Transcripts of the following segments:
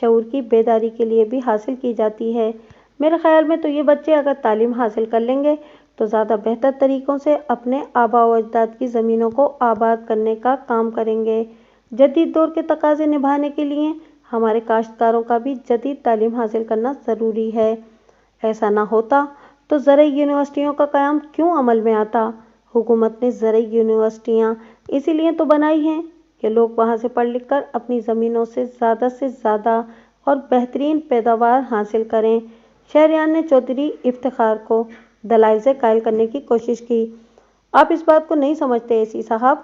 شعور کی بیداری کے لیے بھی حاصل کی جاتی ہے۔ میرے خیال میں تو یہ بچے اگر تعلیم حاصل کر لیں گے تو زیادہ بہتر طریقوں سے اپنے آباء و اجداد کی زمینوں کو آباد کرنے کا کام کریں گے۔ جدید دور کے تقاضے نبھانے کے لیے ہمارے کاشتکاروں کا بھی جدید تعلیم حاصل کرنا ضروری ہے۔ ایسا نہ ہوتا تو زرعی یونیورسٹیوں کا قیام کیوں عمل میں آتا؟ حکومت نے زرعی یونیورسٹیاں اسی لیے تو بنائی ہیں کہ لوگ وہاں سے پڑھ لکھ کر اپنی زمینوں سے زیادہ اور بہترین پیداوار حاصل کریں۔ شہریار نے چودھری افتخار کو دلائل سے قائل کرنے کی کوشش کی۔ آپ اس بات کو نہیں سمجھتے ایسی صاحب؟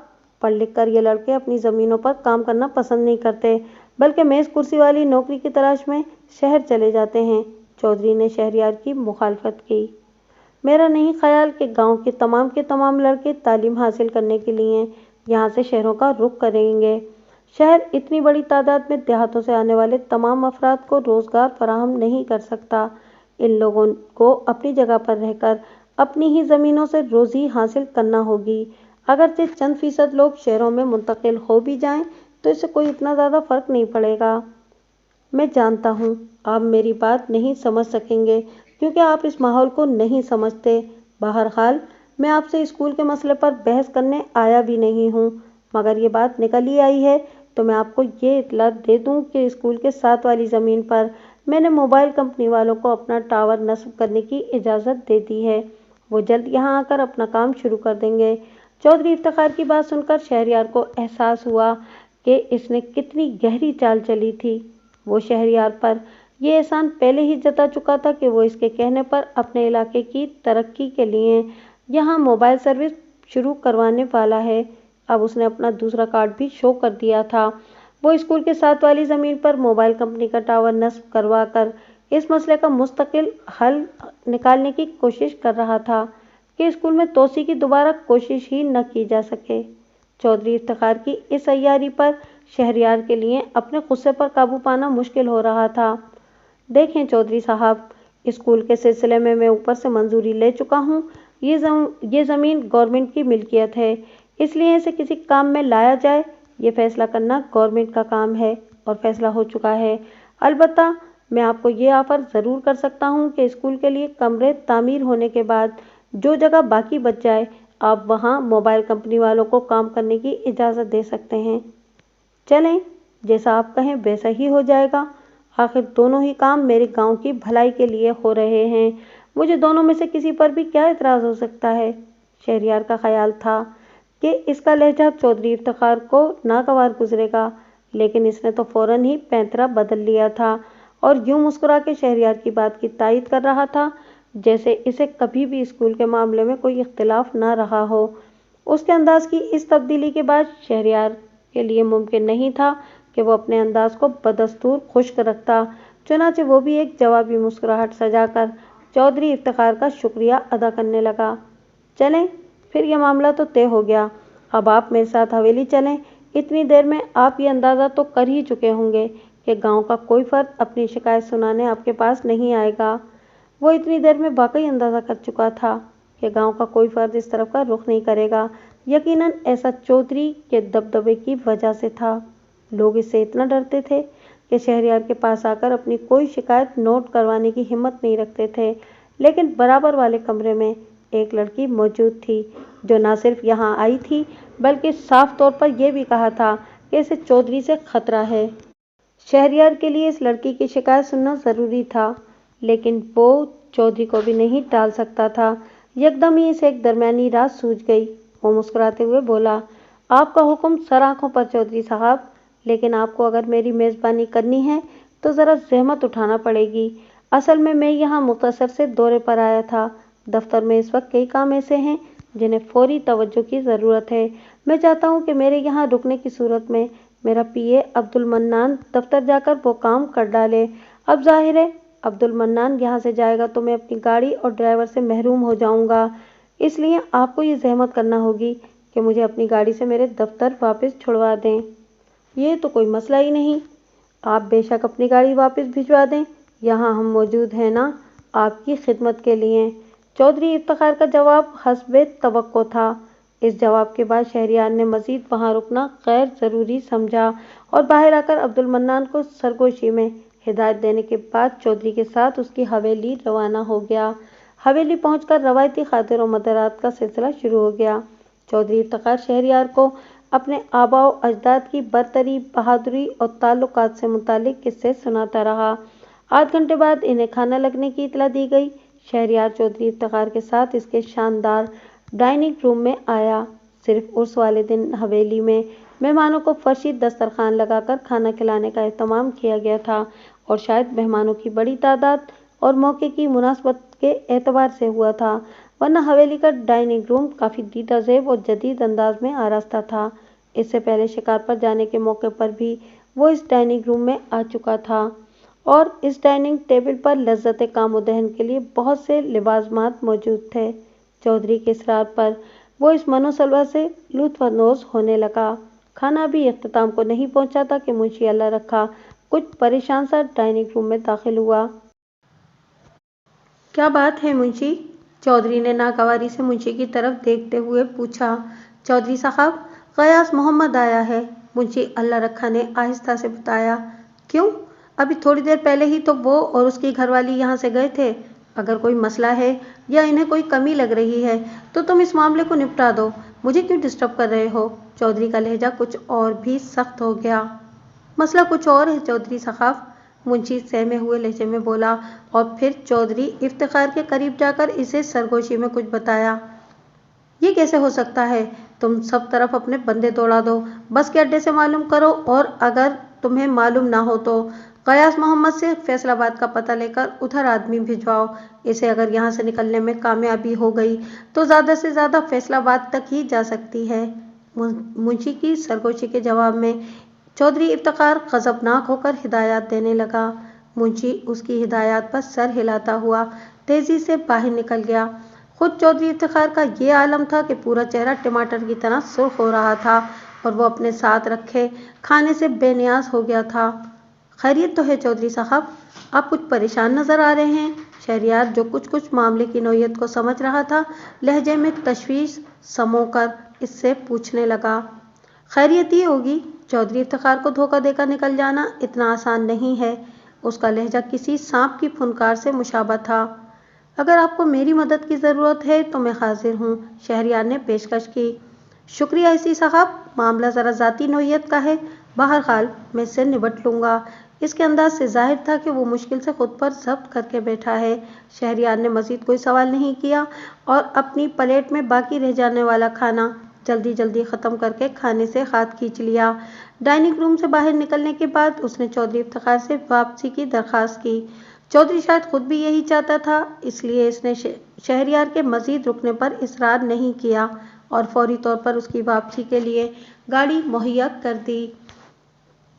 پڑھ لکھ کر یہ لڑکے اپنی زمینوں پر کام کرنا پسند نہیں کرتے بلکہ میز کرسی والی نوکری کی تلاش میں شہر چلے جاتے ہیں۔ چودھری نے شہریار کی مخالفت کی۔ میرا نہیں خیال کہ گاؤں کے تمام لڑکے تعلیم حاصل کرنے کے لیے یہاں سے شہروں کا رخ کریں گے۔ شہر اتنی بڑی تعداد میں دیہاتوں سے آنے والے تمام افراد کو روزگار فراہم نہیں کر سکتا۔ ان لوگوں کو اپنی جگہ پر رہ کر اپنی ہی زمینوں سے روزی حاصل کرنا ہوگی۔ اگرچہ چند فیصد لوگ شہروں میں منتقل ہو بھی جائیں تو اس سے کوئی اتنا زیادہ فرق نہیں پڑے گا۔ میں جانتا ہوں آپ میری بات نہیں سمجھ سکیں گے کیونکہ آپ اس ماحول کو نہیں سمجھتے۔ بہرحال میں آپ سے اسکول کے مسئلے پر بحث کرنے آیا بھی نہیں ہوں، مگر یہ بات نکل ہی آئی ہے تو میں آپ کو یہ اطلاع دے دوں کہ اسکول کے ساتھ والی زمین پر میں نے موبائل کمپنی والوں کو اپنا ٹاور نصب کرنے کی اجازت دے دی ہے۔ وہ جلد یہاں آ کر اپنا کام شروع کر دیں گے۔ چودھری افتخار کی بات سن کر شہریار کو احساس ہوا کہ اس نے کتنی گہری چال چلی تھی۔ وہ شہریار پر یہ احسان پہلے ہی جتا چکا تھا کہ وہ اس کے کہنے پر اپنے علاقے کی ترقی کے لیے یہاں موبائل سروس شروع کروانے والا ہے۔ اب اس نے اپنا دوسرا کارڈ بھی شو کر دیا تھا۔ وہ اسکول کے ساتھ والی زمین پر موبائل کمپنی کا ٹاور نصب کروا کر اس مسئلے کا مستقل حل نکالنے کی کوشش کر رہا تھا کہ اسکول میں توسیع کی دوبارہ کوشش ہی نہ کی جا سکے۔ چودھری افتخار کی اس عیاری پر شہریار کے لیے اپنے غصے پر قابو پانا مشکل ہو رہا تھا۔ دیکھیں چودھری صاحب، اسکول کے سلسلے میں اوپر سے منظوری لے چکا ہوں۔ یہ زمین گورنمنٹ کی ملکیت ہے، اس لیے اسے کسی کام میں لایا جائے یہ فیصلہ کرنا گورنمنٹ کا کام ہے اور فیصلہ ہو چکا ہے۔ البتہ میں آپ کو یہ آفر ضرور کر سکتا ہوں کہ اسکول کے لیے کمرے تعمیر ہونے کے بعد جو جگہ باقی بچ جائے آپ وہاں موبائل کمپنی والوں کو کام کرنے کی اجازت دے سکتے ہیں۔ چلیں، جیسا آپ کہیں ویسا ہی ہو جائے گا۔ آخر دونوں ہی کام میرے گاؤں کی بھلائی کے لیے ہو رہے ہیں، مجھے دونوں میں سے کسی پر بھی کیا اعتراض ہو سکتا ہے؟ شہریار کا خیال تھا کہ اس کا لہجہ چودھری افتخار کو ناگوار گزرے گا، لیکن اس نے تو فوراً ہی پینترا بدل لیا تھا اور یوں مسکرا کے شہریار کی بات کی تائید کر رہا تھا جیسے اسے کبھی بھی اسکول کے معاملے میں کوئی اختلاف نہ رہا ہو۔ اس کے انداز کی اس تبدیلی کے بعد شہریار کے لیے ممکن نہیں تھا کہ وہ اپنے انداز کو بدستور خشک رکھتا، چنانچہ وہ بھی ایک جوابی مسکراہٹ سجا کر چودھری افتخار کا شکریہ ادا کرنے لگا۔ چلیں، پھر یہ معاملہ تو طے ہو گیا، اب آپ میرے ساتھ حویلی چلیں۔ اتنی دیر میں آپ یہ اندازہ تو کر ہی چکے ہوں گے کہ گاؤں کا کوئی فرد اپنی شکایت سنانے آپ کے پاس نہیں آئے گا۔ وہ اتنی دیر میں واقعی اندازہ کر چکا تھا کہ گاؤں کا کوئی فرد اس طرف کا رخ نہیں کرے گا۔ یقیناً ایسا چودھری کے دبدبے کی وجہ سے تھا۔ لوگ اس سے اتنا ڈرتے تھے کہ شہریار کے پاس آ کر اپنی کوئی شکایت نوٹ کروانے کی ہمت نہیں رکھتے تھے، لیکن برابر والے کمرے میں ایک لڑکی موجود تھی جو نہ صرف یہاں آئی تھی بلکہ صاف طور پر یہ بھی کہا تھا کہ اسے چودھری سے خطرہ ہے۔ شہریار کے لیے اس لڑکی کی شکایت سننا ضروری تھا، لیکن وہ چودھری کو بھی نہیں ٹال سکتا تھا۔ یکدم ہی اسے ایک درمیانی رات سوجھ گئی۔ وہ مسکراتے ہوئے بولا، آپ کا حکم سر آنکھوں پر چودھری صاحب، لیکن آپ کو اگر میری میزبانی کرنی ہے تو ذرا زحمت اٹھانا پڑے گی۔ اصل میں یہاں مختصر سے دورے پر آیا تھا۔ دفتر میں اس وقت کئی کام ایسے ہیں جنہیں فوری توجہ کی ضرورت ہے۔ میں چاہتا ہوں کہ میرے یہاں رکنے کی صورت میں میرا پی اے عبدالمنان دفتر جا کر وہ کام کر ڈالے۔ اب ظاہر ہے عبدالمنان یہاں سے جائے گا تو میں اپنی گاڑی اور ڈرائیور سے محروم ہو جاؤں گا، اس لیے آپ کو یہ زحمت کرنا ہوگی کہ مجھے اپنی گاڑی سے میرے دفتر واپس چھڑوا دیں۔ یہ تو کوئی مسئلہ ہی نہیں، آپ بے شک اپنی گاڑی واپس بھجوا دیں، یہاں ہم موجود ہیں نا آپ کی خدمت کے لیے۔ چودھری افتخار کا جواب حسب توقع تھا۔ اس جواب کے بعد شہریار نے مزید وہاں رکنا غیر ضروری سمجھا اور باہر آ کر عبد المنان کو سرگوشی میں ہدایت دینے کے بعد چودھری کے ساتھ اس کی حویلی روانہ ہو گیا۔ حویلی پہنچ کر روایتی خاطر و مدارات کا سلسلہ شروع ہو گیا۔ چودھری افتخار شہریار کو اپنے آباء و اجداد کی برتری، بہادری اور تعلقات سے متعلق قصے سناتا رہا۔ 8 گھنٹے بعد انہیں کھانا لگنے کی اطلاع دی گئی۔ شہریار چودھری افتخار کے ساتھ اس کے شاندار ڈائننگ روم میں آیا۔ صرف عرس والے دن حویلی میں مہمانوں کو فرشی دسترخوان لگا کر کھانا کھلانے کا اہتمام کیا گیا تھا اور شاید مہمانوں کی بڑی تعداد اور موقع کی مناسبت کے اعتبار سے ہوا تھا، ورنہ حویلی کا ڈائننگ روم کافی دیدہ زیب اور جدید انداز میں آراستہ تھا۔ اس سے پہلے شکار پر جانے کے موقع پر بھی وہ اس ڈائننگ روم میں آ چکا تھا اور اس ڈائننگ ٹیبل پر لذت کام و دہن کے لیے بہت سے لوازمات موجود تھے۔ چودھری کے اصرار پر وہ اس منو سلوا سے لطف اندوز ہونے لگا۔ کھانا ابھی اختتام کو نہیں پہنچا تھا کہ منشی اللہ رکھا کچھ پریشان سا ڈائننگ روم میں داخل ہوا۔ کیا بات ہے منشی؟ چودھری نے ناگواری سے منشی کی طرف دیکھتے ہوئے پوچھا۔ چودھری صاحب، غیاث محمد آیا ہے، منشی اللہ رکھا نے آہستہ سے بتایا۔ کیوں؟ ابھی تھوڑی دیر پہلے ہی تو وہ اور اس کی گھر والی یہاں سے گئے تھے۔ اگر کوئی مسئلہ ہے یا انہیں کوئی کمی لگ رہی ہے تو تم اس معاملے کو نپٹا دو، مجھے کیوں ڈسٹرب کر رہے ہو؟ چودھری کا لہجہ کچھ اور بھی سخت ہو گیا۔ مسئلہ کچھ اور ہے چودھری صاحب، منشی سہمے ہوئے لہجے میں بولا اور پھر چودھری افتخار کے قریب جا کر اسے سرگوشی میں کچھ بتایا۔ یہ کیسے ہو سکتا ہے؟ تم سب طرف اپنے بندے دوڑا دو، بس کے اڈے سے معلوم کرو، اور اگر تمہیں معلوم نہ ہو تو غیاث محمد سے فیصل آباد کا پتہ لے کر ادھر آدمی بھجواؤ۔ اسے اگر یہاں سے نکلنے میں کامیابی ہو گئی تو زیادہ سے زیادہ فیصل آباد تک ہی جا سکتی ہے۔ منشی کی سرگوشی کے جواب میں چودھری افتخار غضبناک ہو کر ہدایات دینے لگا۔ منشی اس کی ہدایات پر سر ہلاتا ہوا تیزی سے باہر نکل گیا۔ خود چودھری افتخار کا یہ عالم تھا کہ پورا چہرہ ٹماٹر کی طرح سرخ ہو رہا تھا اور وہ اپنے ساتھ رکھے کھانے سے بے نیاز ہو گیا تھا۔ خیریت تو ہے چودھری صاحب؟ آپ کچھ پریشان نظر آ رہے ہیں۔ شہریار جو کچھ معاملے کی نوعیت کو سمجھ رہا تھا، لہجے میں تشویش سمو کر اس سے پوچھنے لگا۔ خیریت ہی ہوگی، چودھری افتخار کو دھوکہ دے کر نکل جانا اتنا آسان نہیں ہے۔ اس کا لہجہ کسی سانپ کی پھنکار سے مشابہ تھا۔ اگر آپ کو میری مدد کی ضرورت ہے تو میں حاضر ہوں، شہریار نے پیشکش کی۔ شکریہ اسی صاحب، معاملہ ذرا ذاتی نوعیت کا ہے، بہرحال میں اس سے نبٹ لوں گا۔ اس کے انداز سے ظاہر تھا کہ وہ مشکل سے خود پر ضبط کر کے بیٹھا ہے۔ شہریار نے مزید کوئی سوال نہیں کیا اور اپنی پلیٹ میں باقی رہ جانے والا کھانا جلدی جلدی ختم کر کے کھانے سے ہاتھ کھینچ لیا۔ ڈائننگ روم سے باہر نکلنے کے بعد اس نے چودھری افتخار سے واپسی کی درخواست کی۔ چودھری شاید خود بھی یہی چاہتا تھا، اس لیے اس نے شہریار کے مزید رکنے پر اصرار نہیں کیا اور فوری طور پر اس کی واپسی کے لیے گاڑی مہیا کر دی۔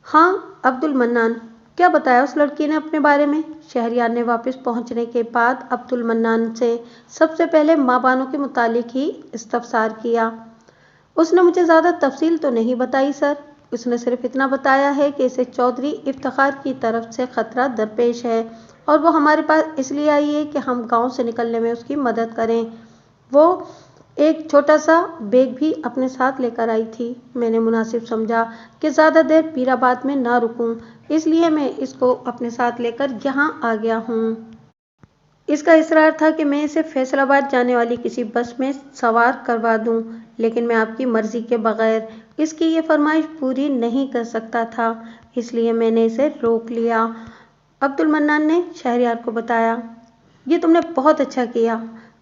ہاں عبد المنان، کیا بتایا اس لڑکی نے اپنے بارے میں؟ شہریار نے واپس پہنچنے کے بعد عبد المنان سے سب سے پہلے ماں بانوں کے متعلق ہی استفسار کیا۔ اس نے مجھے زیادہ تفصیل تو نہیں بتائی سر، اس نے صرف اتنا بتایا ہے کہ اسے چودھری افتخار کی طرف سے خطرہ درپیش ہے اور وہ ہمارے پاس اس لیے آئی ہے کہ ہم گاؤں سے نکلنے میں اس کی مدد کریں۔ وہ ایک چھوٹا سا بیگ بھی اپنے ساتھ لے کر آئی تھی۔ میں نے مناسب سمجھا کہ زیادہ دیر پیر آباد میں نہ رکوں، اس لیے میں اس کو اپنے ساتھ لے کر یہاں آ گیا ہوں۔ اس کا اصرار تھا کہ میں اسے فیصل آباد جانے والی کسی بس میں سوار کروا دوں، لیکن میں آپ کی مرضی کے بغیر اس کی یہ فرمائش پوری نہیں کر سکتا تھا، اس لیے میں نے اسے روک لیا، عبد المنان نے شہریار کو بتایا۔ یہ تم نے بہت اچھا کیا۔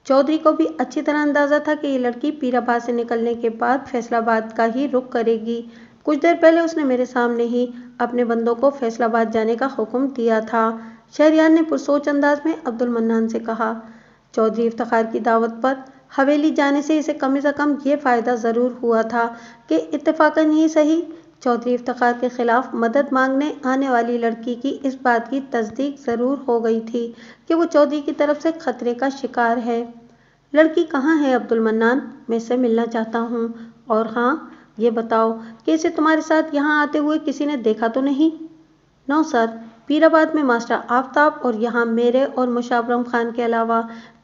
چودھری کو بھی اچھی طرح اندازہ تھا کہ یہ لڑکی پیر آباد سے نکلنے کے بعد فیصل آباد کا ہی رخ کرے گی۔ کچھ دیر پہلے اس نے میرے سامنے ہی اپنے بندوں کو فیصل آباد جانے کا حکم دیا تھا، شہریار نے پرسوچ انداز میں عبد المنان سے کہا۔ چودھری افتخار کی دعوت پر حویلی جانے سے اسے کم از کم یہ فائدہ ضرور ہوا تھا کہ اتفاقاً ہی صحیح، چودھری افتخار کے خلاف مدد مانگنے آنے والی لڑکی کی اس بات کی تصدیق ضرور ہو گئی تھی کہ وہ چودھری کی طرف سے خطرے کا شکار ہے۔ لڑکی کہاں ہے عبد المنان؟ میں اس سے ملنا چاہتا ہوں، اور ہاں یہ بتاؤ کہ اسے تمہارے ساتھ یہاں آتے ہوئے کسی نے دیکھا تو نہیں؟ نو سر، پیر آباد میں ماسٹر آفتاب اور یہاں میرے اور مشابرم خان کے علاوہ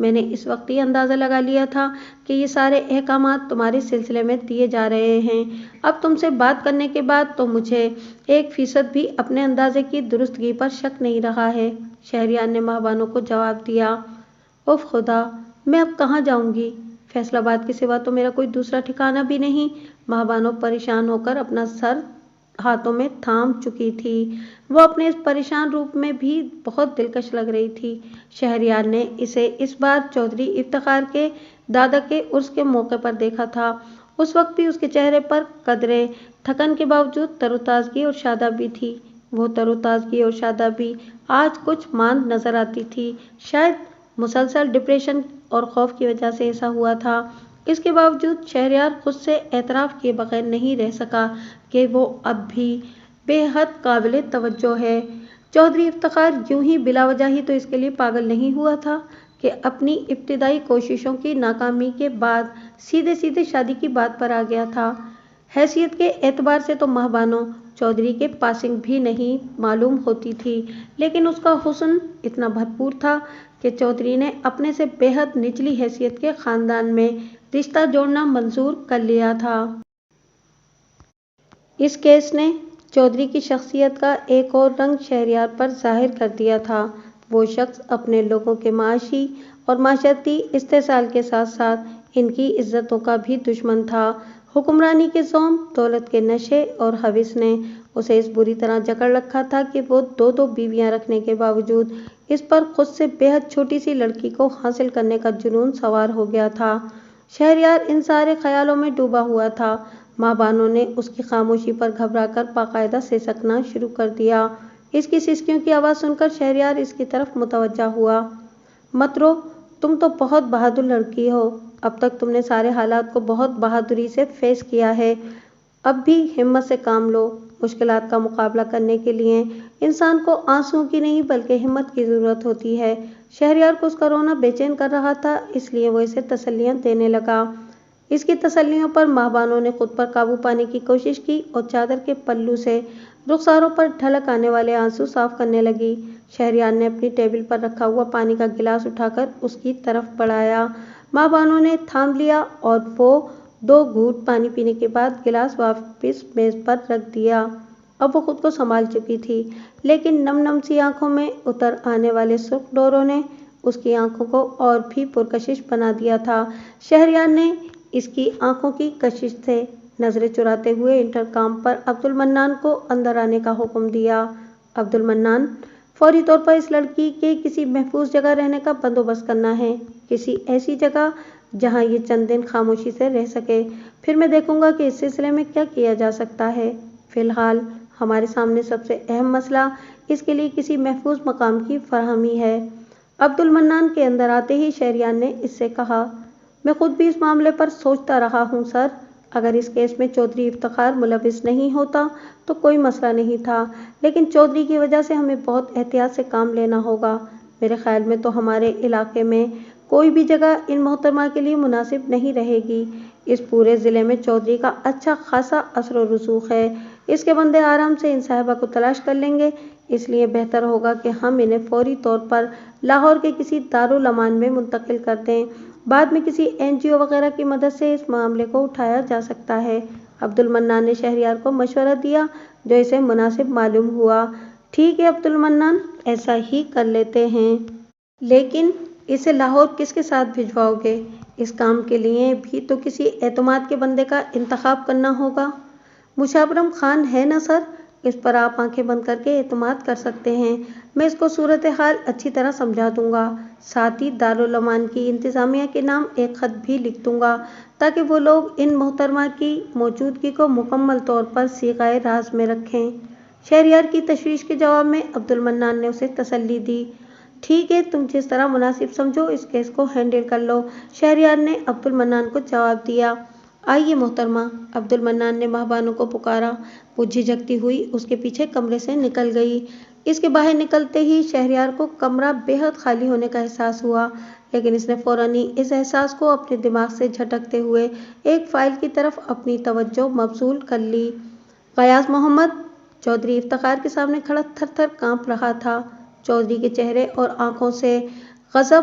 میں نے اس وقت یہ اندازہ لگا لیا تھا کہ یہ سارے احکامات تمہارے سلسلے میں دیے جا رہے ہیں۔ اب تم سے بات کرنے کے بعد تو مجھے 1% بھی اپنے اندازے کی درستگی پر شک نہیں رہا ہے۔ شہریار نے ماہبانوں کو جواب دیا۔ اف خدا، میں اب کہاں جاؤں گی؟ فیصل آباد کے سوا تو میرا کوئی دوسرا ٹھکانہ بھی نہیں۔ ماہبانو پریشان ہو کر اپنا سر ہاتھوں میں تھام چکی تھی۔ وہ اپنے اس پریشان روپ میں بھی بہت دلکش لگ رہی تھی۔ شہریار نے اسے اس بار چودھری افتخار کے دادا کے عرس کے موقع پر دیکھا تھا۔ اس وقت بھی اس کے چہرے پر قدرے تھکن کے باوجود تر و تازگی اور شادابی تھی۔ وہ تر و تازگی اور شادابی آج کچھ ماند نظر آتی تھی۔ شاید مسلسل ڈپریشن اور خوف کی وجہ سے ایسا ہوا تھا۔ اس کے باوجود شہریار خود سے اعتراف کیے بغیر نہیں رہ سکا کہ وہ اب بھی بے حد قابل توجہ ہے۔ چودھری افتخار یوں ہی بلا وجہ ہی تو اس کے لیے پاگل نہیں ہوا تھا کہ اپنی ابتدائی کوششوں کی ناکامی کے بعد سیدھے سیدھے شادی کی بات پر آ گیا تھا۔ حیثیت کے اعتبار سے تو ماہبانو چودھری کے پاسنگ بھی نہیں معلوم ہوتی تھی، لیکن اس کا حسن اتنا بھرپور تھا کہ چودھری نے اپنے سے بے حد نچلی حیثیت کے خاندان میں رشتہ جوڑنا منظور کر لیا تھا۔ اس کیس نے چودھری کی شخصیت کا ایک اور رنگ شہریار پر ظاہر کر دیا تھا۔ وہ شخص اپنے لوگوں کے معاشی اور معاشرتی استحصال کے ساتھ ساتھ ان کی عزتوں کا بھی دشمن تھا۔ حکمرانی کے زوم، دولت کے نشے اور ہوس نے اسے اس بری طرح جکڑ رکھا تھا کہ وہ 2 بیویاں رکھنے کے باوجود اس پر خود سے بے حد چھوٹی سی لڑکی کو حاصل کرنے کا جنون سوار ہو گیا تھا۔ شہریار ان سارے خیالوں میں ڈوبا ہوا تھا۔ ماہبانو نے اس کی خاموشی پر گھبرا کر باقاعدہ سسکنا شروع کر دیا۔ اس کی سسکیوں کی آواز سن کر شہریار اس کی طرف متوجہ ہوا۔ مت رو، تم تو بہت بہادر لڑکی ہو۔ اب تک تم نے سارے حالات کو بہت بہادری سے فیس کیا ہے۔ اب بھی ہمت سے کام لو۔ مشکلات کا مقابلہ کرنے کے لیے انسان کو آنسوؤں کی نہیں بلکہ ہمت کی ضرورت ہوتی ہے۔ شہریار کو اس کا رونا بے چین کر رہا تھا، اس لیے وہ اسے تسلیاں دینے لگا۔ اس کی تسلیوں پر ماہبانو نے خود پر قابو پانے کی کوشش کی اور چادر کے پلو سے رخساروں پر ڈھلک آنے والے آنسو صاف کرنے لگی۔ شہریار نے اپنی ٹیبل پر رکھا ہوا پانی کا گلاس اٹھا کر اس کی طرف بڑھایا۔ ماہبانو نے تھام لیا اور وہ 2 گھونٹ پانی پینے کے بعد گلاس واپس میز پر رکھ دیا۔ اب وہ خود کو سنبھال چکی تھی، لیکن نم نم سی آنکھوں میں اتر آنے والے سرخ ڈوروں نے اس کی آنکھوں کو اور بھی پرکشش بنا دیا تھا۔ شہریار نے اس کی آنکھوں کی کشش سے نظریں چراتے ہوئے انٹرکام پر عبدالمنان کو اندر آنے کا حکم دیا۔ عبدالمنان، فوری طور پر اس لڑکی کے کسی محفوظ جگہ رہنے کا بندوبست کرنا ہے، کسی ایسی جگہ جہاں یہ چند دن خاموشی سے رہ سکے، پھر میں دیکھوں گا کہ اس سلسلے میں کیا کیا جا سکتا ہے۔ فی الحال ہمارے سامنے سب سے اہم مسئلہ اس کے لیے کسی محفوظ مقام کی فراہمی ہے۔ عبدالمنان کے اندر آتے ہی شہریار نے اس سے کہا، میں خود بھی اس معاملے پر سوچتا رہا ہوں سر۔ اگر اس کیس میں چودھری افتخار ملوث نہیں ہوتا تو کوئی مسئلہ نہیں تھا، لیکن چودھری کی وجہ سے ہمیں بہت احتیاط سے کام لینا ہوگا۔ میرے خیال میں تو ہمارے علاقے میں کوئی بھی جگہ ان محترمہ کے لیے مناسب نہیں رہے گی۔ اس پورے ضلع میں چودھری کا اچھا خاصا اثر و رسوخ ہے۔ اس کے بندے آرام سے ان صاحبہ کو تلاش کر لیں گے، اس لیے بہتر ہوگا کہ ہم انہیں فوری طور پر لاہور کے کسی دارالامان میں منتقل کر دیں۔ بعد میں کسی NGO وغیرہ کی مدد سے اس معاملے کو اٹھایا جا سکتا ہے۔ عبدالمنان نے شہریار کو مشورہ دیا جو اسے مناسب معلوم ہوا۔ ٹھیک ہے عبدالمنان، ایسا ہی کر لیتے ہیں۔ لیکن اسے لاہور کس کے ساتھ بھجواؤ گے؟ اس کام کے لیے بھی تو کسی اعتماد کے بندے کا انتخاب کرنا ہوگا۔ مشاورم خان ہے نا سر، اس پر آپ آنکھیں بند کر کے اعتماد کر سکتے ہیں۔ میں اس کو صورتحال اچھی طرح سمجھا دوں گا، ساتھ ہی دارالامان کی انتظامیہ کے نام ایک خط بھی لکھ دوں گا تاکہ وہ لوگ ان محترمہ کی موجودگی کو مکمل طور پر صیغہ راز میں رکھیں۔ شہریار کی تشویش کے جواب میں عبدالمنان نے اسے تسلی دی۔ ٹھیک ہے، تم جس طرح مناسب سمجھو اس کیس کو ہینڈل کر لو، شہریار نے عبدالمنان کو جواب دیا۔ آئیے محترمہ، عبدالمنان نے ماہبانو کو پکارا۔ وہ جھجکتی ہوئی اس کے پیچھے کمرے سے نکل گئی۔ اس کے باہر نکلتے ہی شہریار کو کمرہ بے حد خالی ہونے کا احساس ہوا، لیکن اس نے فوراً ہی اس احساس کو اپنے دماغ سے جھٹکتے ہوئے ایک فائل کی طرف اپنی توجہ مبذول کر لی۔ غیاث محمد چودھری افتخار کے سامنے کھڑا تھر تھر کانپ رہا تھا۔ چودھری کے چہرے اور آنکھوں سے غضب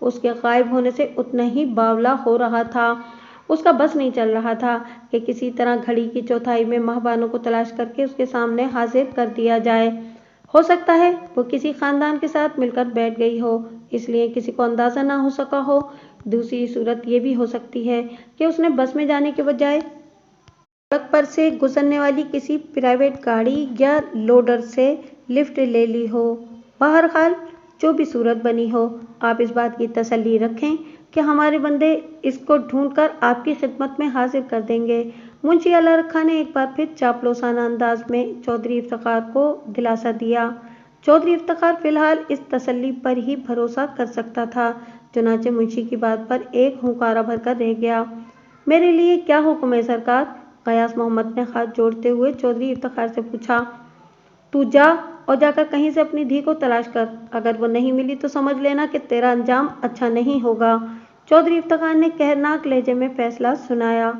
اس کے غائب ہونے سے اتنا ہی باولا ہو رہا تھا۔ اس کا بس نہیں چل رہا تھا کہ کسی طرح گھڑی کی چوتھائی میں ماہبانو کو تلاش کر کے اس کے سامنے حاضر کر دیا جائے۔ ہو سکتا ہے وہ کسی خاندان کے ساتھ مل کر بیٹھ گئی ہو، اس لیے کسی کو اندازہ نہ ہو سکا ہو۔ دوسری صورت یہ بھی ہو سکتی ہے کہ اس نے بس میں جانے کے بجائے سڑک پر سے گزرنے والی کسی پرائیویٹ گاڑی یا لوڈر سے لفٹ لے لی ہو۔ بہرحال جو بھی صورت بنی ہو، آپ اس بات کی تسلی رکھیں کہ ہمارے بندے اس کو ڈھونڈ کر آپ کی خدمت میں حاضر کر دیں گے۔ منشی اعلیٰ رکھا نے ایک بار پھر چاپلوسانہ انداز میں چودھری افتخار کو دلاسا دیا۔ چودھری افتخار فی الحال اس تسلی پر ہی بھروسہ کر سکتا تھا، چنانچہ منشی کی بات پر ایک ہنکارا بھر کر رہ گیا۔ میرے لیے کیا حکم ہے سرکار؟ غیاث محمد نے ہاتھ جوڑتے ہوئے چودھری افتخار سے پوچھا۔ تو جا اور جا کر کہیں سے اپنی دھی کو تلاش کر، اگر وہ نہیں ملی تو سمجھ لینا کہ تیرا انجام اچھا نہیں ہوگا۔ چودھری افتخار نے قہرناک لہجے میں فیصلہ سنایا۔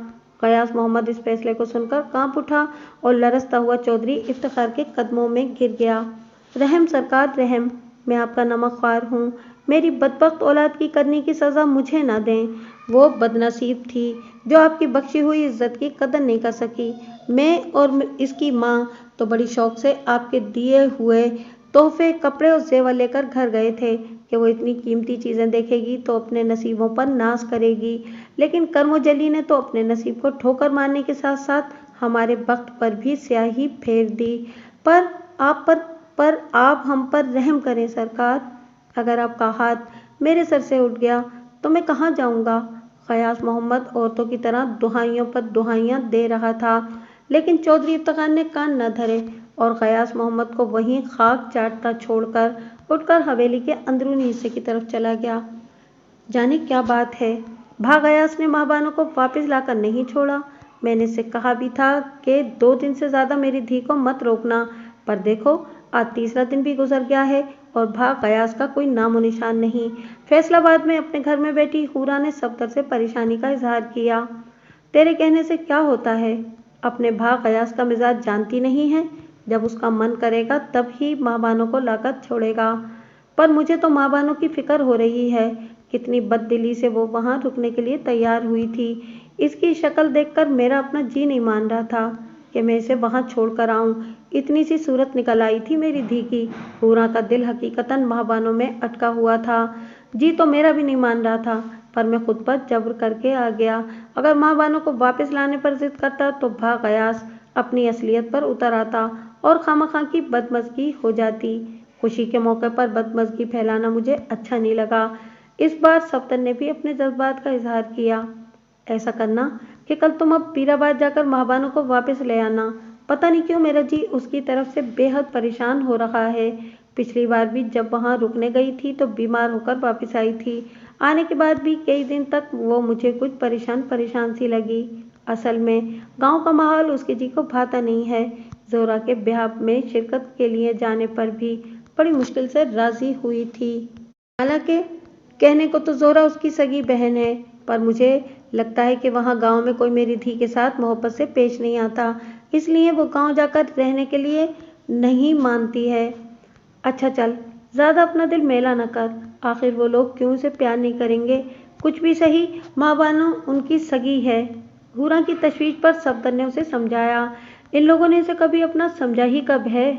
غیاث محمد اس فیصلے کو سن کر کانپ اٹھا اور لرزتا ہوا چودھری افتخار کے قدموں میں گر گیا۔ رحم سرکار رحم، میں آپ کا نمک خوار ہوں، میری بدبخت اولاد کی کرنی کی سزا مجھے نہ دیں۔ وہ بدنصیب تھی جو آپ کی بخشی ہوئی عزت کی قدر نہیں کر سکی۔ میں اور اس کی ماں تو بڑی شوق سے آپ کے دیے ہوئے تحفے، کپڑے اور زیور لے کر گھر گئے تھے کہ وہ اتنی قیمتی چیزیں دیکھے گی تو اپنے نصیبوں پر ناز کرے گی، لیکن کرم و جلی نے تو اپنے نصیب کو ٹھوکر مارنے کے ساتھ ساتھ ہمارے بخت پر بھی سیاہی پھیر دی۔ پر آپ ہم پر رحم کریں سرکار، اگر آپ کا ہاتھ میرے سر سے اٹھ گیا تو میں کہاں جاؤں گا؟ غیاث محمد عورتوں کی طرح دہائیوں پر دہائیاں دے رہا تھا، لیکن چودھری افتخار نے کان نہ دھرے اور غیاث محمد کو وہیں خاک چاٹتا چھوڑ کر اٹھ کر حویلی کے اندرونی حصے کی طرف چلا گیا۔ جانے کیا بات ہے، بھا غیاث نے ماہبانو کو واپس لا کر نہیں چھوڑا۔ میں نے اس سے کہا بھی تھا کہ 2 دن سے زیادہ میری دھی کو مت روکنا، پر دیکھو آج تیسرا دن بھی گزر گیا ہے اور بھا غیاث کا کوئی نام و نشان نہیں۔ فیصل آباد میں اپنے گھر میں بیٹھی حورا نے صفدر سے پریشانی کا اظہار کیا۔ تیرے کہنے سے کیا ہوتا ہے؟ اپنے بھا غیاث کا مزاج جانتی نہیں ہے، جب اس کا من کرے گا تب ہی ماہبانو کو لا کر چھوڑے گا۔ پر مجھے تو ماہبانو کی فکر ہو رہی ہے، کتنی بد دلی سے وہ وہاں رکنے کے لیے تیار ہوئی تھی۔ اس کی شکل دیکھ کر میرا اپنا جی نہیں مان رہا تھا کہ میں اسے وہاں چھوڑ کر آؤں۔ اتنی سی صورت نکل آئی تھی میری دھی کی۔ حورا کا دل حقیقتاً ماہبانو میں اٹکا ہوا تھا۔ جی تو میرا بھی نہیں مان رہا تھا، پر میں خود پر جبر کر کے آ گیا۔ اگر ماہبانو کو واپس لانے پر ضد کرتا تو بھا غیاث اپنی اصلیت پر اتر آتا اور خواہ کی بدمزگی ہو جاتی۔ خوشی کے موقع پر بدمزگی پھیلانا مجھے اچھا نہیں لگا۔ اس بار صفدر نے بھی اپنے جذبات کا اظہار کیا۔ ایسا کرنا کہ کل تم اب پیر آباد جا کر ماہبانو کو واپس لے آنا۔ پتہ نہیں کیوں میرا جی اس کی طرف سے بے حد پریشان ہو رہا ہے۔ پچھلی بار بھی جب وہاں رکنے گئی تھی تو بیمار ہو کر واپس آئی تھی۔ آنے کے بعد بھی کئی دن تک وہ مجھے کچھ پریشان سی لگی۔ اصل میں گاؤں کا ماحول اس کے جی کو بھاتا نہیں ہے۔ زہرا کے بیاہ میں شرکت کے لیے جانے پر بھی بڑی مشکل سے راضی ہوئی تھی۔ حالانکہ کہنے کو تو زہرا اس کی سگی بہن ہے، پر مجھے لگتا ہے کہ وہاں گاؤں میں کوئی میری دھی کے ساتھ محبت سے پیش نہیں آتا، اس لیے وہ گاؤں جا کر رہنے کے لیے نہیں مانتی ہے۔ اچھا چل، زیادہ اپنا دل میلا نہ کر، آخر وہ لوگ کیوں اسے پیار نہیں کریں گے؟ کچھ بھی سہی، ماہبانو ان کی سگی ہے۔ حورا کی تشویش پر صفدر نے اسے سمجھایا۔ ان لوگوں نے اسے کبھی اپنا سمجھا ہی کب ہے؟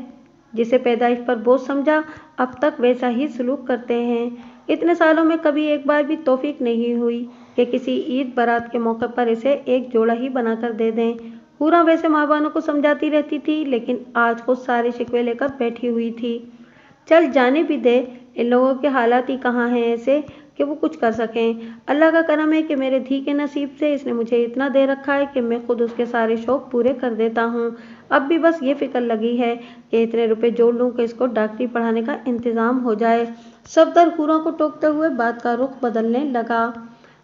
جسے پیدائش پر بوجھ سمجھا اب تک ویسا ہی سلوک کرتے ہیں۔ اتنے سالوں میں کبھی ایک بار بھی توفیق نہیں ہوئی کہ کسی عید برات کے موقع پر اسے ایک جوڑا ہی بنا کر دے دیں۔ حورا ویسے ماہبانو کو سمجھاتی رہتی تھی، لیکن آج خود سارے شکوے لے کر بیٹھی ہوئی تھی۔ چل جانے بھی دے، ان لوگوں کے حالات ہی کہاں ہیں ایسے کہ وہ کچھ کر سکیں۔ اللہ کا کرم ہے کہ میرے دھی کے نصیب سے اس نے مجھے اتنا دے رکھا ہے کہ میں خود اس کے سارے شوق پورے کر دیتا ہوں۔ اب بھی بس یہ فکر لگی ہے کہ اتنے روپے جوڑ لوں کہ اس کو ڈاکٹری پڑھانے کا انتظام ہو جائے۔ صفدر حورا کو ٹوکتے ہوئے بات کا رخ بدلنے لگا۔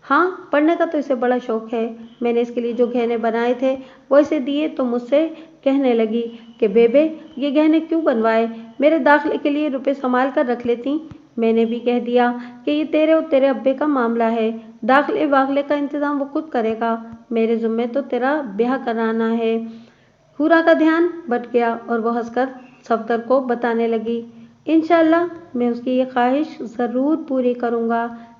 ہاں، پڑھنے کا تو اسے بڑا شوق ہے۔ میں نے اس کے لیے جو گہنے بنائے تھے وہ اسے دیے تو مجھ سے کہنے لگی کہ بیبے یہ گہنے کیوں بنوائے، میرے داخلے کے لیے روپے سنبھال کر رکھ لیتی۔ میں نے بھی کہہ دیا کہ یہ تیرے اور تیرے ابے کا معاملہ ہے، داخلے واخلے کا انتظام وہ خود کرے گا، میرے ذمے تو تیرا بیاہ کرانا ہے۔ حورا کا دھیان بٹ گیا اور وہ ہنس کر صفدر کو بتانے لگی، انشاءاللہ میں اس کی یہ خواہش ضرور پوری کروں گا۔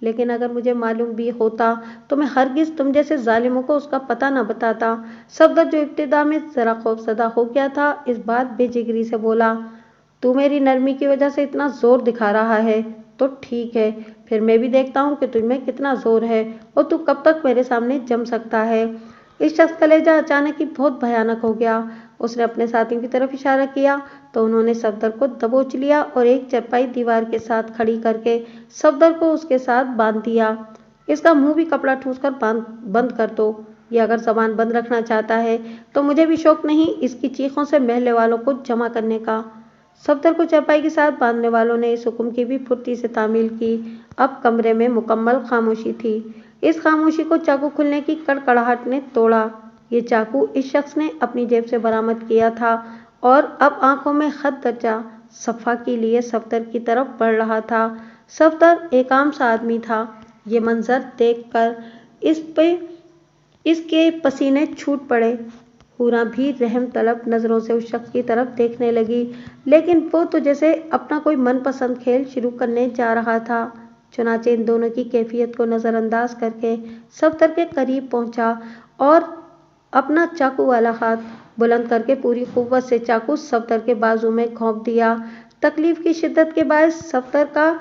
لیکن اگر مجھے معلوم بھی ہوتا تو میں ہرگز تم جیسے ظالموں کو اس کا پتہ نہ بتاتا۔ صفدر جو ابتدا میں ذرا خوفزدہ ہو گیا تھا اس بار بے جگری سے بولا، تو میری نرمی کی وجہ سے اتنا زور دکھا رہا ہے تو ٹھیک ہے، پھر میں بھی دیکھتا ہوں کہ تجھ میں کتنا زور ہے اور تو کب تک میرے سامنے جم سکتا ہے۔ اس شخص کا لہجہ اچانک ہی بہت بھیانک ہو گیا۔ اس نے اپنے ساتھیوں کی طرف اشارہ کیا تو انہوں نے صفدر کو دبوچ لیا اور ایک چرپائی دیوار کے ساتھ کھڑی کر کے صفدر کو اس کے ساتھ باندھ دیا۔ اس کا منہ بھی کپڑا ٹھونس کر بند کر دو، یہ اگر زبان بند رکھنا چاہتا ہے تو مجھے بھی شوق نہیں اس کی چیخوں سے محلے والوں کو جمع کرنے کا۔ صفدر کو چرپائی کے ساتھ باندھنے والوں نے اس حکم کی بھی پھرتی سے تعمیل کی۔ اب کمرے میں مکمل خاموشی تھی۔ اس خاموشی کو چاقو کھلنے کی کڑکڑاہٹ نے توڑا۔ یہ چاقو اس شخص نے اپنی جیب سے برآمد کیا تھا اور اب آنکھوں میں خط درجہ صفحہ کے لیے صفدر کی طرف بڑھ رہا تھا۔ صفدر ایک عام سا آدمی تھا۔ یہ منظر دیکھ کر اس کے پسینے چھوٹ پڑے۔ حورا بھی رحم طلب نظروں سے اس شخص کی طرف دیکھنے لگی، لیکن وہ تو جیسے اپنا کوئی من پسند کھیل شروع کرنے جا رہا تھا۔ چنانچہ ان دونوں کی کیفیت کو نظر انداز کر کے صفدر کے قریب پہنچا اور اپنا چاقو والا ہاتھ بلند کر کے پوری قوت سے چاقو صفدر کے بازو میں گھونپ دیا۔ تکلیف کی شدت کے باعث صفدر کا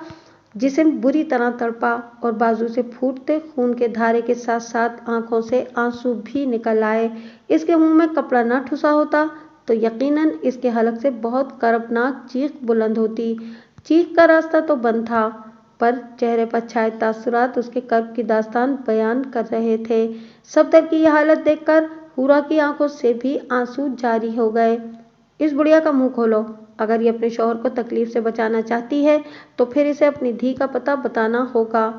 جسم بری طرح تڑپا اور بازو سے پھوٹتے خون کے دھارے کے ساتھ ساتھ آنکھوں سے آنسو بھی نکل آئے۔ اس کے منہ میں کپڑا نہ ٹھوسا ہوتا تو یقیناً اس کے حلق سے بہت کربناک چیخ بلند ہوتی۔ چیخ کا راستہ تو بند تھا، پر چہرے پر چھائے تاثرات اس کے کرب کی داستان بیان کر رہے تھے۔ صفدر کی یہ حالت دیکھ کر حورا کی آنکھوں سے بھی آنسو جاری ہو گئے۔ اس بڑھیا کا منہ کھولو، اگر یہ اپنے شوہر کو تکلیف سے بچانا چاہتی ہے تو پھر اسے اپنی دھی کا پتہ بتانا ہوگا۔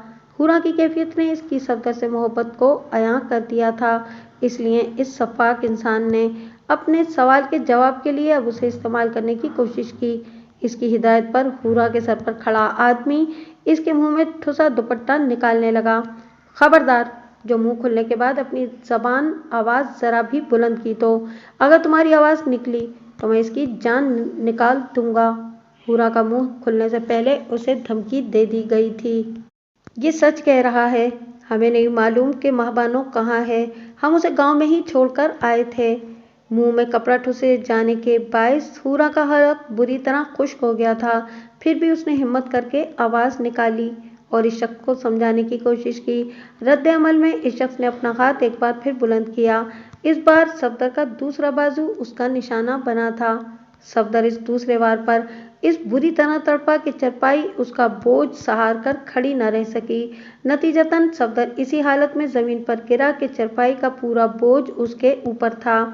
حورا کی کیفیت نے اس کی صفدر سے محبت کو عیاں کر دیا تھا، اس لیے اس سفاک انسان نے اپنے سوال کے جواب کے لیے اب اسے استعمال کرنے کی کوشش کی۔ اس کی ہدایت پر حورا کے سر پر کھڑا آدمی اس کے منہ میں ٹھسا دوپٹہ نکالنے لگا۔ خبردار، جو منہ کھلنے کے بعد اپنی زبان آواز ذرا بھی بلند کی تو اگر تمہاری آواز نکلی تو میں اس کی جان نکال دوں گا۔ حورا کا منہ کھلنے سے پہلے اسے دھمکی دے دی گئی تھی۔ یہ سچ کہہ رہا ہے، ہمیں نہیں معلوم کہ ماہبانو کہاں ہے، ہم اسے گاؤں میں ہی چھوڑ کر آئے تھے۔ منہ میں کپڑا ٹھوسے جانے کے باعث حورا کا حلق بری طرح خشک ہو گیا تھا، پھر بھی اس نے ہمت کر کے آواز نکالی اور اس شخص کو سمجھانے کی کوشش کی۔ رد عمل میں اس شخص نے اپنا ہاتھ ایک بار پھر بلند کیا۔ اس بار صفدر کا دوسرا بازو اس کا نشانہ بنا تھا۔ صفدر اس دوسرے وار پر اس بری طرح تڑپا کہ چرپائی اس کا بوجھ سہار کر کھڑی نہ رہ سکی۔ نتیجتاً صفدر اسی حالت میں زمین پر گرا کہ چرپائی کا پورا بوجھ اس کے اوپر تھا۔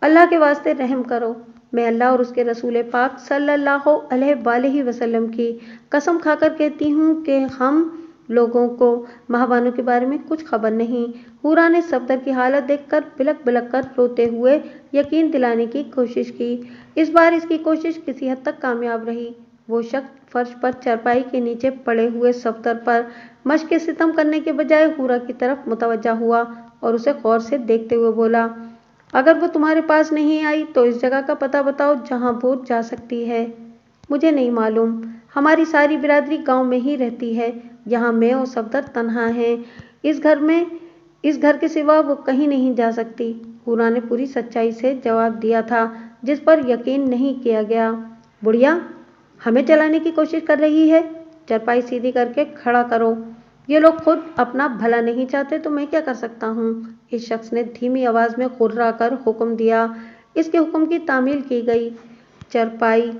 اللہ کے واسطے رحم کرو، میں اللہ اور اس کے رسول پاک صلی اللہ علیہ وآلہ وسلم کی قسم کھا کر کہتی ہوں کہ ہم لوگوں کو ماہبانوں کے بارے میں کچھ خبر نہیں۔ حورا نے صفدر کی حالت دیکھ کر بلک بلک کر روتے ہوئے یقین دلانے کی کوشش کی۔ اس بار اس کی کوشش کسی حد تک کامیاب رہی۔ وہ شخص فرش پر چرپائی کے نیچے پڑے ہوئے صفدر پر مشق ستم کرنے کے بجائے حورا کی طرف متوجہ ہوا اور اسے غور سے دیکھتے ہوئے بولا، اگر وہ تمہارے پاس نہیں آئی تو اس جگہ کا پتہ بتاؤ جہاں وہ جا سکتی ہے۔ مجھے نہیں معلوم، ہماری ساری برادری گاؤں میں ہی رہتی ہے، یہاں میں اور صفدر تنہا ہیں، اس گھر کے سوا وہ کہیں نہیں جا سکتی۔ حورا نے پوری سچائی سے جواب دیا تھا جس پر یقین نہیں کیا گیا۔ بڑھیا ہمیں جلانے کی کوشش کر رہی ہے، چرپائی سیدھی کر کے کھڑا کرو، یہ لوگ خود اپنا بھلا نہیں چاہتے تو میں کیا کر سکتا ہوں؟ اس شخص نے دھیمی آواز میں غرا کر حکم دیا۔ اس کے حکم کی تعمیل کی گئی۔ چرپائی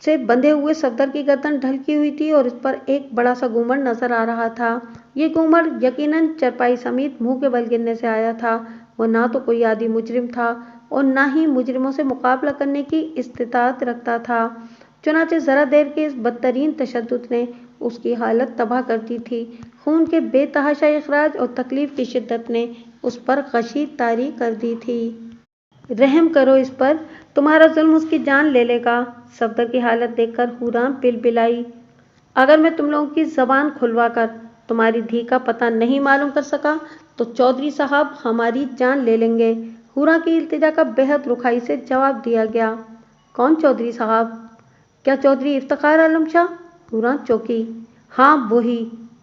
سے بندھے ہوئے صفدر کی گردن ڈھلکی ہوئی تھی اور اس پر ایک بڑا سا گھومڑ نظر آ رہا تھا۔ یہ گھومڑ یقیناً چرپائی سمیت منہ کے بل گرنے سے آیا تھا۔ وہ نہ تو کوئی عادی مجرم تھا اور نہ ہی مجرموں سے مقابلہ کرنے کی استطاعت رکھتا تھا۔ چنانچہ ذرا دیر کے اس بدترین تشدد نے اس کی حالت تباہ کر دی تھی۔ خون کے بے تحاشا اخراج اور تکلیف کی شدت نے اس پر غشی طاری کر دی تھی۔ رحم کرو اس پر، تمہارا ظلم اس کی جان لے لے گا۔ صفدر کی حالت دیکھ کر حورا بلبلائی، اگر میں تم لوگوں کی زبان کھلوا کر تمہاری دھی کا پتہ نہیں معلوم کر سکا تو چودھری صاحب ہماری جان لے لیں گے۔ حورا کی التجا کا بے حد رکھائی سے جواب دیا گیا، کون چودھری صاحب؟ کیا چودھری افتخار عالم شاہ؟ حورا چونکی، ہاں وہی،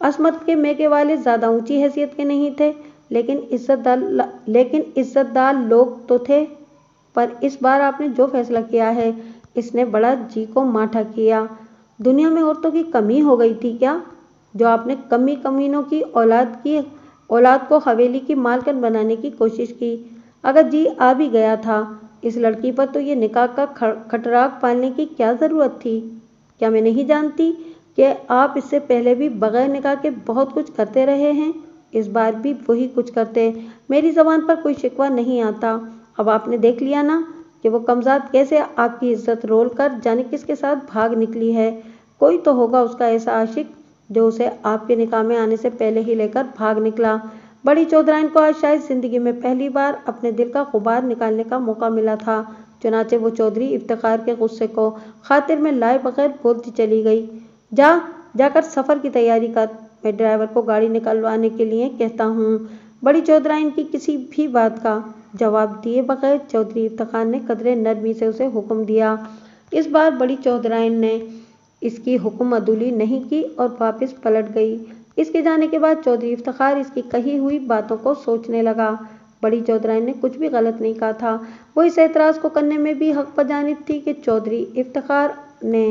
عصمت کے میکے والے زیادہ اونچی حیثیت کے نہیں تھے، لیکن عزت دار لوگ تو تھے۔ پر اس بار آپ نے جو فیصلہ کیا ہے، اس نے بڑا جی کو ماٹھا کیا۔ دنیا میں عورتوں کی کمی ہو گئی تھی کیا، جو آپ نے کمینوں کی اولاد کو حویلی کی مالکن بنانے کی کوشش کی؟ اگر جی آ بھی گیا تھا اس لڑکی پر تو یہ نکاح کا کھٹراک پالنے کی کیا ضرورت تھی؟ کیا میں نہیں جانتی کہ آپ اس سے پہلے بھی بغیر نکاح کے بہت کچھ کرتے رہے ہیں؟ اس بار بھی وہی کچھ کرتے، میری زبان پر کوئی شکوہ نہیں آتا۔ اب آپ نے دیکھ لیا نا کہ وہ کمزاد کیسے آپ کی عزت رول کر جانے کس کے ساتھ بھاگ نکلی ہے۔ کوئی تو ہوگا اس کا ایسا عاشق جو اسے آپ کے نکاح میں آنے سے پہلے ہی لے کر بھاگ نکلا۔ بڑی چودھرائن کو آج شاید زندگی میں پہلی بار اپنے دل کا غبار نکالنے کا موقع ملا تھا، چنانچہ وہ چودھری افتخار کے غصے کو خاطر میں لائے بغیر بولتی چلی گئی، جا کر سفر کی تیاری کر، میں ڈرائیور کو گاڑی نکلوانے کے لیے کہتا ہوں۔ بڑی چودھرائن کی کسی بھی بات کا جواب دیے بغیر چودھری افتخار نے قدرے نرمی سے اسے حکم دیا۔ اس بار بڑی چودھرائن نے اس کی حکم عدولی نہیں کی اور واپس پلٹ گئی۔ اس کے جانے کے بعد چودھری افتخار اس کی کہی ہوئی باتوں کو سوچنے لگا۔ بڑی چودھرائن نے کچھ بھی غلط نہیں کہا تھا۔ وہ اس اعتراض کو کرنے میں بھی حق بجانب تھی کہ چودھری افتخار نے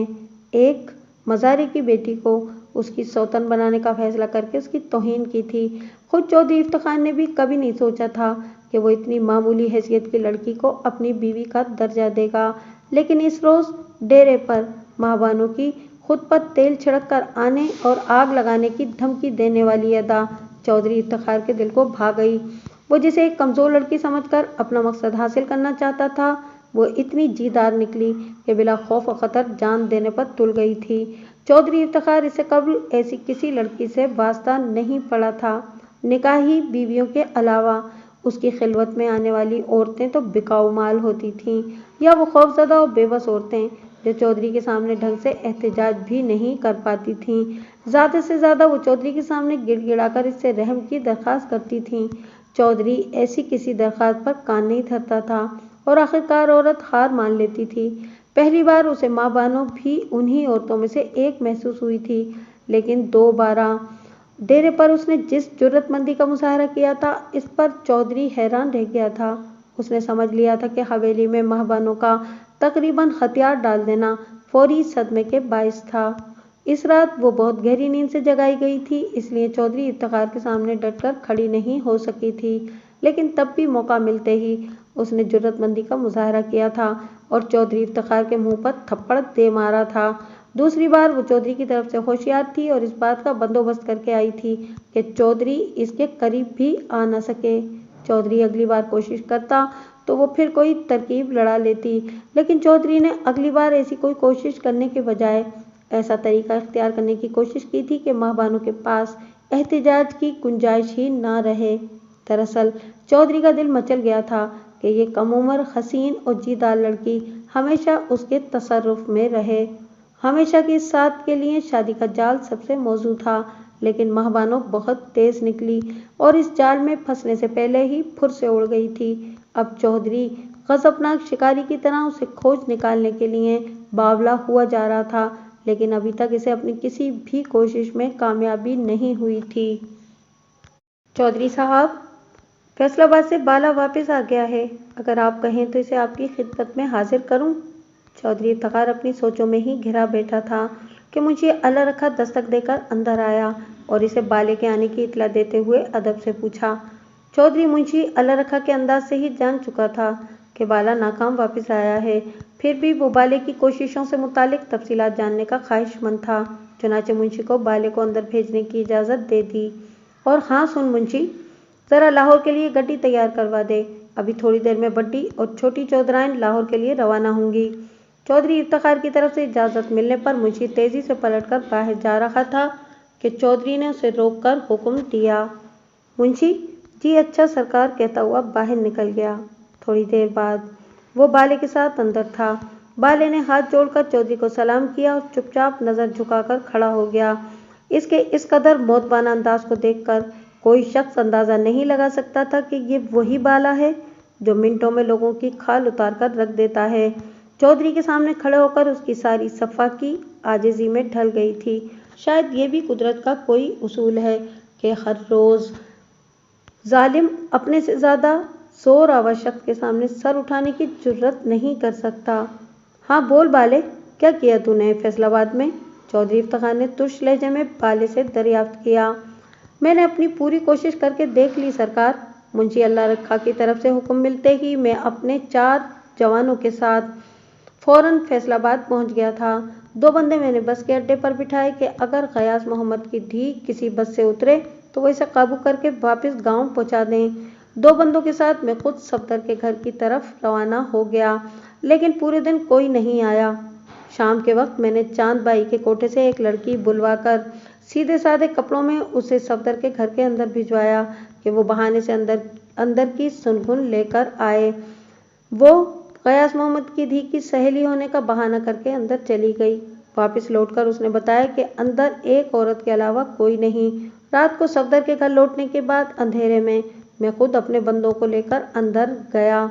ایک مزارے کی بیٹی کو اس کی سوتن بنانے کا فیصلہ کر کے اس کی توہین کی تھی۔ خود چودھری افتخار نے بھی کبھی نہیں سوچا تھا کہ وہ اتنی معمولی حیثیت کی لڑکی کو اپنی بیوی کا درجہ دے گا، لیکن اس روز ڈیرے پر ماں بانوں کی خود پر تیل چھڑک کر آنے اور آگ لگانے کی دھمکی دینے والی ادا چودھری افتخار کے دل کو بھا گئی۔ وہ جسے ایک کمزور لڑکی سمجھ کر اپنا مقصد حاصل کرنا چاہتا تھا، وہ اتنی جیدار نکلی کہ بلا خوف و خطر جان دینے پر تل گئی تھی۔ چودھری افتخار اس سے قبل ایسی کسی لڑکی سے واسطہ نہیں پڑا تھا۔ نکاحی بیویوں کے علاوہ اس کی خلوت میں آنے والی عورتیں تو بکاؤ مال ہوتی تھیں، یا وہ خوفزدہ اور بے بس عورتیں جو چودھری کے سامنے ڈھنگ سے احتجاج بھی نہیں کر پاتی تھیں، زیادہ سے زیادہ وہ چودھری کے سامنے گڑ گڑا کر اس سے رحم کی درخواست کرتی تھیں۔ چودھری ایسی کسی درخواست پر کان نہیں دھرتا تھا اور آخرکار عورت ہار مان لیتی تھی۔ پہلی بار اسے ماں بانو بھی انہی عورتوں میں سے ایک محسوس ہوئی تھی، لیکن دوبارہ ڈیرے پر اس نے جس جرأت مندی کا مظاہرہ کیا تھا، اس پر چودھری حیران رہ گیا تھا۔ اس نے سمجھ لیا تھا کہ حویلی میں ماں بانو کا تقریباً ہتھیار ڈال دینا فوری صدمے کے باعث تھا۔ اس رات وہ بہت گہری نیند سے جگائی گئی تھی، اس لیے چودھری افتخار کے سامنے ڈٹ کر کھڑی نہیں ہو سکی تھی، لیکن تب بھی موقع ملتے ہی اس نے جرأت مندی کا مظاہرہ کیا تھا اور چودھری افتخار کے منہ پر تھپڑ دے مارا تھا۔ دوسری بار وہ چودھری کی طرف سے ہوشیار تھی اور اس بات کا بندوبست کر کے آئی تھی کہ چودھری اس کے قریب بھی آ نہ سکے۔ چودھری اگلی بار کوشش کرتا تو وہ پھر کوئی ترکیب لڑا لیتی، لیکن چودھری نے اگلی بار ایسی کوئی کوشش کرنے کے بجائے ایسا طریقہ اختیار کرنے کی کوشش کی تھی کہ ماں بانو کے پاس احتجاج کی گنجائش ہی نہ رہے۔ دراصل چودھری کا دل مچل گیا تھا کہ یہ کم عمر، حسین اور جیدار لڑکی ہمیشہ اس کے تصرف میں رہے۔ ہمیشہ کی سعادت کے لیے شادی کا جال سب سے موزوں تھا، لیکن ماں بانو بہت تیز نکلی اور اس جال میں پھنسنے سے پہلے ہی پھر سے اڑ گئی تھی۔ اب چودھری غضبناک شکاری کی طرح اسے کھوج نکالنے کے لیے باولا ہوا جا رہا تھا، لیکن ابھی تک اسے اپنی کسی بھی کوشش میں کامیابی نہیں ہوئی تھی۔ چودھری صاحب، فیصل آباد سے بالا واپس آ گیا ہے، اگر آپ کہیں تو اسے آپ کی خدمت میں حاضر کروں؟ چودھری افتخار اپنی سوچوں میں ہی گھرا بیٹھا تھا کہ منشی اللہ رکھا دستک دے کر اندر آیا اور اسے بالے کے آنے کی اطلاع دیتے ہوئے ادب سے پوچھا۔ چودھری منشی اللہ رکھا کے انداز سے ہی جان چکا تھا کہ بالا ناکام واپس آیا ہے، پھر بھی وہ بالے کی کوششوں سے متعلق تفصیلات جاننے کا خواہش مند تھا، چنانچہ منشی کو بالے کو اندر بھیجنے کی اجازت دے دی۔ اور ہاں سن منشی، ذرا لاہور کے لیے گڈی تیار کروا دے، ابھی تھوڑی دیر میں بڑی اور چھوٹی چودھرائن لاہور کے لیے روانہ ہوں گی۔ چودھری افتخار کی طرف سے اجازت ملنے پر منشی تیزی سے پلٹ کر باہر جا رہا تھا کہ چودھری نے اسے روک کر حکم دیا۔ منشی جی اچھا سرکار کہتا ہوا باہر نکل گیا۔ تھوڑی دیر بعد وہ بالے کے ساتھ اندر تھا۔ بالے نے ہاتھ جوڑ کر چودھری کو سلام کیا اور چپ چاپ نظر جھکا کر کھڑا ہو گیا۔ اس کے اس قدر مؤدبانہ انداز کو دیکھ کر کوئی شخص اندازہ نہیں لگا سکتا تھا کہ یہ وہی بالا ہے جو منٹوں میں لوگوں کی کھال اتار کر رکھ دیتا ہے۔ چودھری کے سامنے کھڑے ہو کر اس کی ساری صفا کی عاجزی میں ڈھل گئی تھی۔ شاید یہ بھی قدرت کا کوئی اصول ہے کہ ہر روز ظالم اپنے سے زیادہ زور آور شخص کے سامنے سر اٹھانے کی جرت نہیں کر سکتا۔ ہاں بول بالے، کیا کیا تو نے فیصل آباد میں؟ چودھری افتخار نے ترش لہجے میں بالے سے دریافت کیا۔ میں نے اپنی پوری کوشش کر کے دیکھ لی سرکار۔ منشی اللہ رکھا کی طرف سے حکم ملتے ہی میں اپنے 4 جوانوں کے ساتھ فوراً فیصل آباد پہنچ گیا تھا۔ 2 بندے میں نے بس کے اڈے پر بٹھائے کہ اگر غیاث محمد کی دھی کسی بس سے اترے تو وہ اسے قابو کر کے واپس گاؤں پہنچا دیں۔ 2 بندوں کے ساتھ میں خود صفدر کے گھر کی طرف روانہ ہو گیا، لیکن پورے دن کوئی نہیں آیا۔ شام کے وقت میں نے چاند بائی کے کوٹھے سے ایک لڑکی بلوا کر سیدھے سادے کپڑوں میں اسے صفدر کے گھر کے اندر بھجوایا کہ وہ بہانے سے اندر کی سنگن لے کر آئے۔ وہ غیاث محمد کی دھی کی سہیلی ہونے کا بہانہ کر کے اندر چلی گئی۔ واپس لوٹ کر اس نے بتایا کہ اندر ایک عورت کے علاوہ کوئی نہیں۔ رات کو صفدر کے گھر لوٹنے کے بعد اندھیرے میں خود اپنے بندوں کو لے کر اندر گیا۔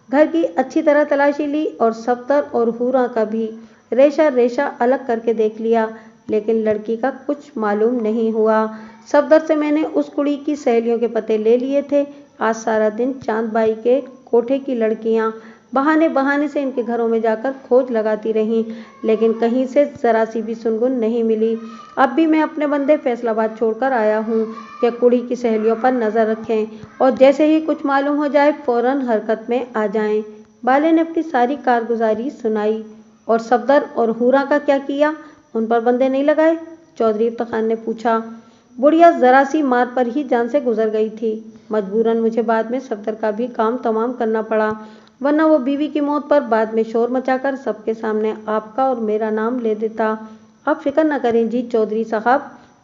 گھر کی اچھی طرح تلاشی لی اور صفدر اور حورا کا بھی ریشہ ریشہ الگ کر کے دیکھ لیا، لیکن لڑکی کا کچھ معلوم نہیں ہوا۔ صفدر سے میں نے اس کڑی کی سہیلیوں کے پتے لے لیے تھے۔ آج سارا دن چاند بائی کے کوٹھے کی لڑکیاں بہانے بہانے سے ان کے گھروں میں جا کر کھوج لگاتی رہیں، لیکن کہیں سے ذرا سی بھی سنگن نہیں ملی۔ اب بھی میں اپنے بندے فیصل آباد چھوڑ کر آیا ہوں کہ کڑی کی سہیلیوں پر نظر رکھیں اور جیسے ہی کچھ معلوم ہو جائے فوراً حرکت میں آ جائیں۔ بالے نے اپنی ساری کارگزاری سنائی۔ اور صفدر اور حورا کا کیا کیا؟ ان پر بندے نہیں لگائے؟ چودھری افتخار نے پوچھا۔ بڑھیا ذرا سی مار پر ہی جان سے گزر گئی تھی۔ مجبوراً مجھے بعد میں صفدر کا بھی کام تمام کرنا پڑا، ورنہ وہ بیوی کی موت پر بعد میں شور مچا کر سب کے سامنے آپ کا اور میرا نام لے دیتا۔ آپ فکر نہ کریں جی چودھری صاحب،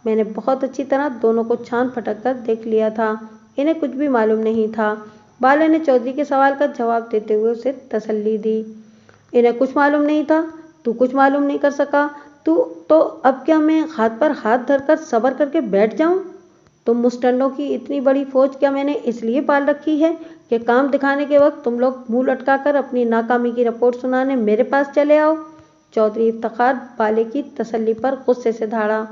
میں نے بہت اچھی طرح دونوں کو چھان پھٹک کر دیکھ لیا تھا، انہیں کچھ بھی معلوم نہیں تھا۔ بالے نے چودھری کے سوال کا جواب دیتے ہوئے اسے تسلی دی۔ انہیں کچھ معلوم نہیں تھا؟ تو کچھ معلوم نہیں کر سکا تو اب کیا میں ہاتھ پر ہاتھ دھر کر صبر کر کے بیٹھ جاؤں؟ تم مسٹنڈوں کی اتنی بڑی فوج کیا میں نے اس لیے پال رکھی ہے کہ کام دکھانے کے وقت تم لوگ منہ لٹکا کر اپنی ناکامی کی رپورٹ سنانے میرے پاس چلے آؤ؟ چودھری افتخار بالے کی تسلی پر غصے سے دھاڑا۔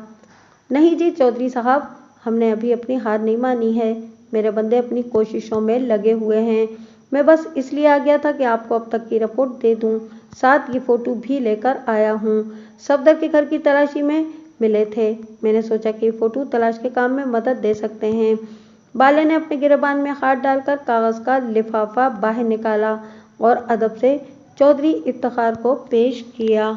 نہیں جی چودھری صاحب، ہم نے ابھی اپنی ہار نہیں مانی ہے، میرے بندے اپنی کوششوں میں لگے ہوئے ہیں۔ میں بس اس لیے آ گیا تھا کہ آپ کو اب تک کی رپورٹ دے دوں، ساتھ یہ فوٹو بھی لے کر آیا ہوں۔ صفدر کے گھر کی تلاشی میں ملے تھے، میں نے سوچا کہ یہ فوٹو تلاش کے کام میں مدد دے سکتے ہیں۔ بالے نے اپنے گریبان میں ہاتھ ڈال کر کاغذ کا لفافہ باہر نکالا اور ادب سے چودھری افتخار کو پیش کیا۔